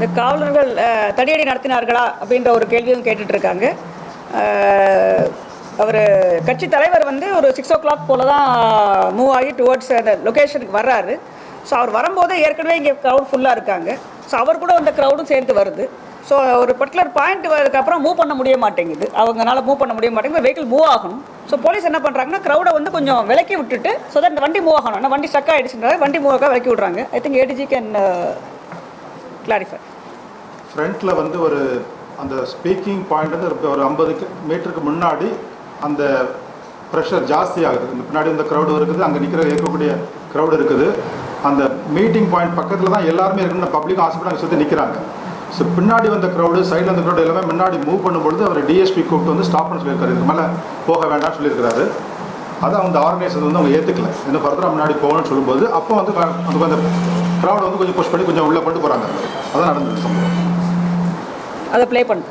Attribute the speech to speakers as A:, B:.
A: இந்த காவலர்கள் தடியடி நடத்தினார்களா அப்படின்ற ஒரு கேள்வியும் கேட்டுட்ருக்காங்க. அவர் கட்சி தலைவர் வந்து ஒரு 6 o'clock போல் தான் மூவ் ஆகி டுவர்ட்ஸ் அந்த லொக்கேஷனுக்கு வர்றாரு. ஸோ அவர் வரும்போது ஏற்கனவே இங்கே க்ரௌட் ஃபுல்லாக இருக்காங்க. ஸோ அவர் கூட அந்த க்ரௌடும் சேர்ந்து வருது. ஸோ ஒரு பர்டிகுலர் பாயிண்ட் வரதுக்கப்புறம் மூவ் பண்ண முடிய மாட்டேங்குது, அவங்களால மூவ் பண்ண முடிய மாட்டேங்குது, வெஹிக்கிள் மூவ் ஆகணும். ஸோ போலீஸ் என்ன பண்ணுறாங்கன்னா க்ரௌடை வந்து கொஞ்சம் விலக்கி விட்டுட்டு ஸோ தட் வண்டி மூவ் ஆகணும். ஆனால் வண்டி ஸ்டக் ஆகிடுச்சுன்றாங்க, வண்டி மூவ் ஆக விலக்கி விட்றாங்க. I think ADG can clarify.
B: ஃப்ரண்ட்டில் வந்து ஒரு அந்த ஸ்பீக்கிங் பாயிண்ட் வந்து ஒரு 50 மீட்டருக்கு முன்னாடி அந்த ப்ரெஷர் ஜாஸ்தி ஆகுது. இந்த பின்னாடி இந்த க்ரௌடு இருக்குது, அங்கே இருக்கக்கூடிய க்ரௌடு இருக்குது. அந்த மீட்டிங் பாயிண்ட் பக்கத்தில் தான் எல்லாருமே இருக்குன்னு பப்ளிக் ஹாஸ்பிட்டல் அங்கே சுற்றி நிற்கிறாங்க. ஸோ பின்னாடி வந்த க்ரௌடு, சைடில் வந்த க்ரௌடு எல்லாமே முன்னாடி மூவ் பண்ணும்பொழுது அவர் டிஎஸ்பி கூப்பிட்டு வந்து ஸ்டாப் பண்ண சொல்லியிருக்காரு. இதுக்கு மேலே போக வேண்டாம்னு சொல்லியிருக்கிறாரு. அதை அந்த ஆர்கனைசர் வந்து அவங்க ஏற்றுக்கல. இன்னும் ஃபர்தராக முன்னாடி போகணும்னு சொல்லும்போது அப்போ வந்து அந்த க்ரௌடை வந்து கொஞ்சம் புஷ் பண்ணி கொஞ்சம் உள்ளே கொண்டு போகிறாங்க. அதான் நடந்தது சம்பவம்.
A: அதை ப்ளே பண்ணு.